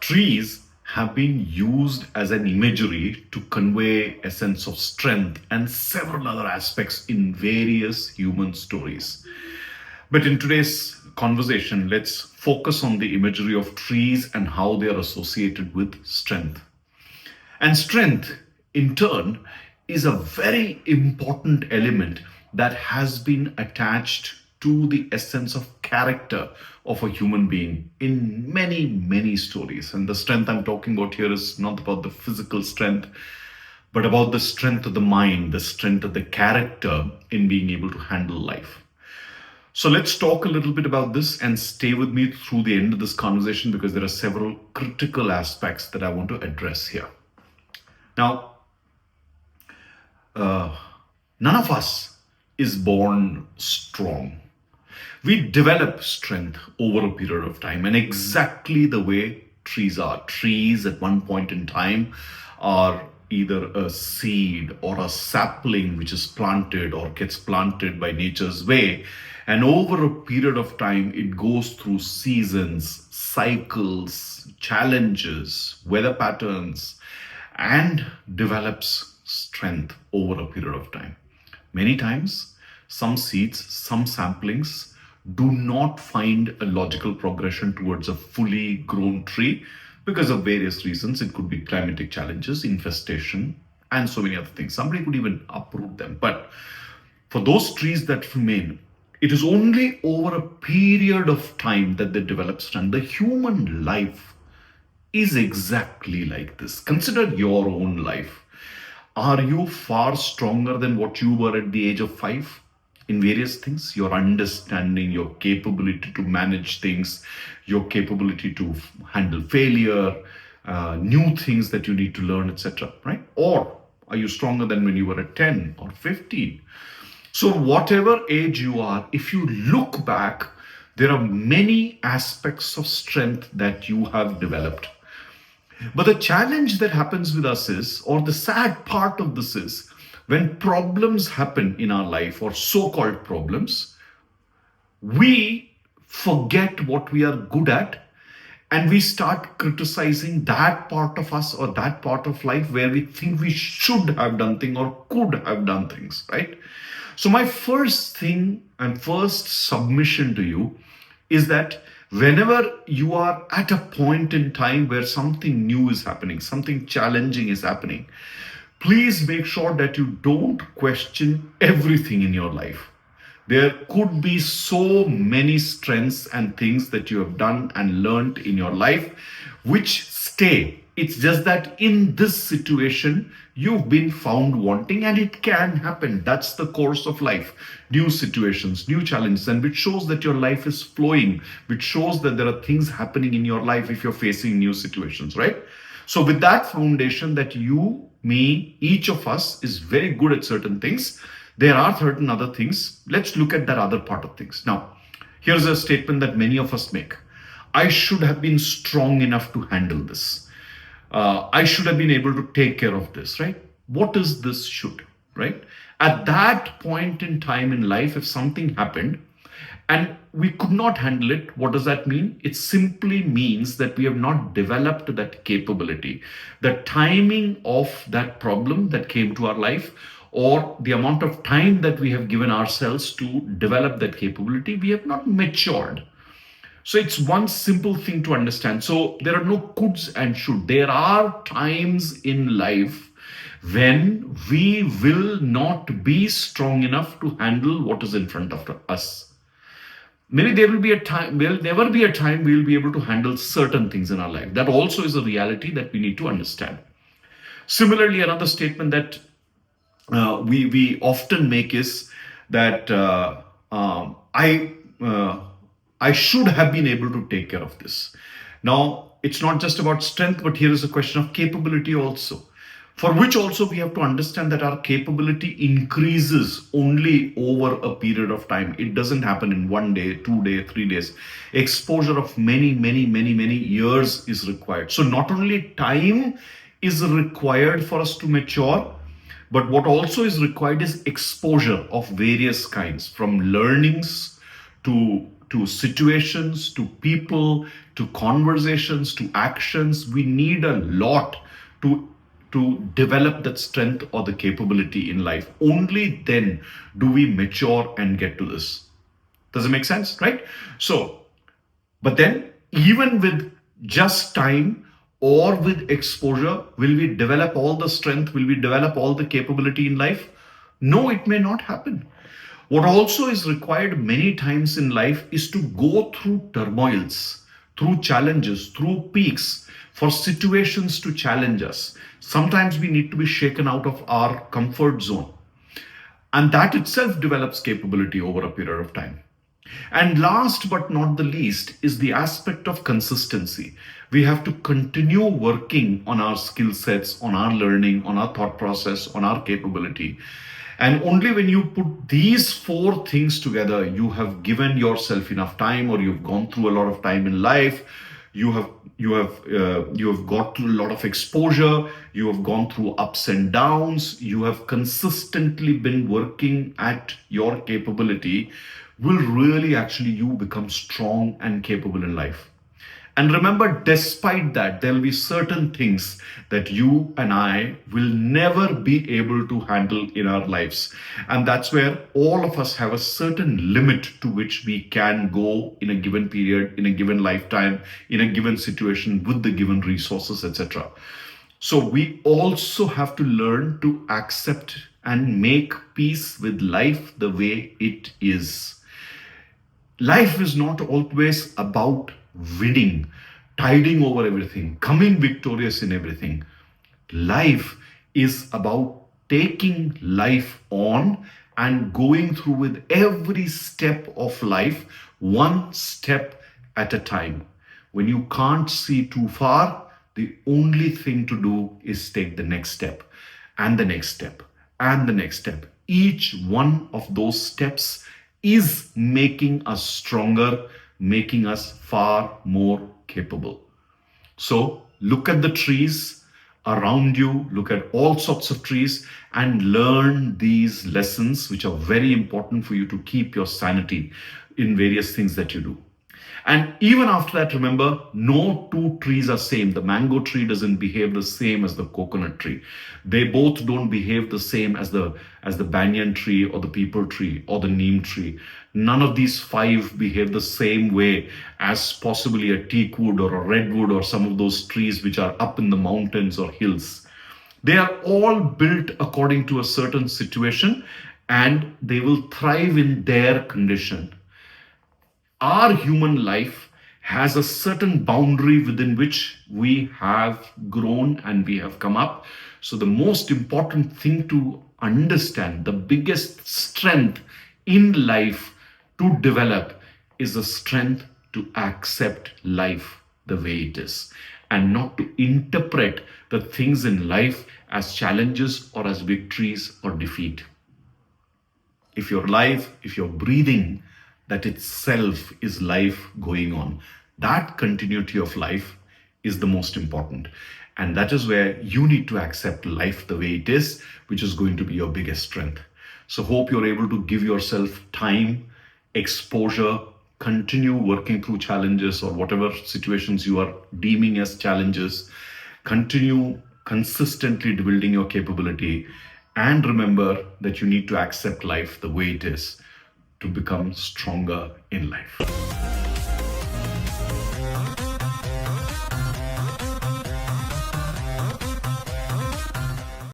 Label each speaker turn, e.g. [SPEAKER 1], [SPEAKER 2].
[SPEAKER 1] Trees have been used as an imagery to convey a sense of strength and several other aspects in various human stories. But in today's conversation, let's focus on the imagery of trees and how they are associated with strength. And strength, in turn, is a very important element that has been attached to the essence of character of a human being in many, many stories. And the strength I'm talking about here is not about the physical strength, but about the strength of the mind, the strength of the character in being able to handle life. So let's talk a little bit about this and stay with me through the end of this conversation because there are several critical aspects that I want to address here. Now, none of us is born strong. We develop strength over a period of time, and exactly the way trees are. Trees at one point in time are either a seed or a sapling which is planted or gets planted by nature's way. And over a period of time, it goes through seasons, cycles, challenges, weather patterns, and develops strength over a period of time. Many times, some seeds, some samplings do not find a logical progression towards a fully grown tree because of various reasons. It could be climatic challenges, infestation, and so many other things. Somebody could even uproot them. But for those trees that remain, it is only over a period of time that they develop strength. The human life is exactly like this. Consider your own life. Are you far stronger than what you were at the age of 5 in various things? Your understanding, your capability to manage things, your capability to handle failure, new things that you need to learn, etc. Right? Or are you stronger than when you were at 10 or 15? So whatever age you are, if you look back, there are many aspects of strength that you have developed. But the challenge that happens with us is, or the sad part of this is, when problems happen in our life, or so-called problems, we forget what we are good at and we start criticizing that part of us or that part of life where we think we should have done things or could have done things, right? So my first thing and first submission to you is that whenever you are at a point in time where something new is happening, something challenging is happening, please make sure that you don't question everything in your life. There could be so many strengths and things that you have done and learned in your life which stay. It's just that in this situation, you've been found wanting, and it can happen. That's the course of life. New situations, new challenges, and which shows that your life is flowing, which shows that there are things happening in your life if you're facing new situations, right? So with that foundation that you, me, each of us is very good at certain things, there are certain other things. Let's look at that other part of things. Now, here's a statement that many of us make. I should have been strong enough to handle this. I should have been able to take care of this, right? What is this should, right? At that point in time in life, if something happened and we could not handle it, what does that mean? It simply means that we have not developed that capability. The timing of that problem that came to our life, or the amount of time that we have given ourselves to develop that capability, we have not matured. So it's one simple thing to understand. So there are no coulds and should. There are times in life when we will not be strong enough to handle what is in front of us. Maybe there will be a time, there will never be a time we will be able to handle certain things in our life. That also is a reality that we need to understand. Similarly, another statement that we often make is that I should have been able to take care of this. Now, it's not just about strength, but here is a question of capability also, for which also we have to understand that our capability increases only over a period of time. It doesn't happen in 1 day, 2 days, 3 days. Exposure of many years is required. So not only time is required for us to mature, but what also is required is exposure of various kinds, from learnings to to situations, to people, to conversations, to actions. We need a lot to develop that strength or the capability in life. Only then do we mature and get to this. Does it make sense? Right? So, but then, even with just time or with exposure, will we develop all the strength? Will we develop all the capability in life? No, it may not happen. What also is required many times in life is to go through turmoils, through challenges, through peaks, for situations to challenge us. Sometimes we need to be shaken out of our comfort zone. And that itself develops capability over a period of time. And last but not the least is the aspect of consistency. We have to continue working on our skill sets, on our learning, on our thought process, on our capability. And only when you put these four things together, you have given yourself enough time, or you've gone through a lot of time in life. You have got through a lot of exposure. You have gone through ups and downs. You have consistently been working at your capability. Will really actually you become strong and capable in life. And remember, despite that, there will be certain things that you and I will never be able to handle in our lives. And that's where all of us have a certain limit to which we can go in a given period, in a given lifetime, in a given situation with the given resources, etc. So we also have to learn to accept and make peace with life the way it is. Life is not always about winning, tiding over everything, coming victorious in everything. Life is about taking life on and going through with every step of life, one step at a time. When you can't see too far, the only thing to do is take the next step and the next step and the next step. Each one of those steps is making us stronger, making us far more capable. So look at the trees around you, look at all sorts of trees, and learn these lessons, which are very important for you to keep your sanity in various things that you do. And even after that, remember, no two trees are same. The mango tree doesn't behave the same as the coconut tree. They both don't behave the same as the banyan tree or the peepal tree or the neem tree. None of these five behave the same way as possibly a teak wood or a redwood or some of those trees which are up in the mountains or hills. They are all built according to a certain situation, and they will thrive in their condition. Our human life has a certain boundary within which we have grown and we have come up. So the most important thing to understand, the biggest strength in life to develop, is the strength to accept life the way it is and not to interpret the things in life as challenges or as victories or defeat. If you're alive, if you're breathing, that itself is life going on. That continuity of life is the most important. And that is where you need to accept life the way it is, which is going to be your biggest strength. So hope you're able to give yourself time, exposure, continue working through challenges or whatever situations you are deeming as challenges. Continue consistently building your capability. And remember that you need to accept life the way it is to become stronger in life.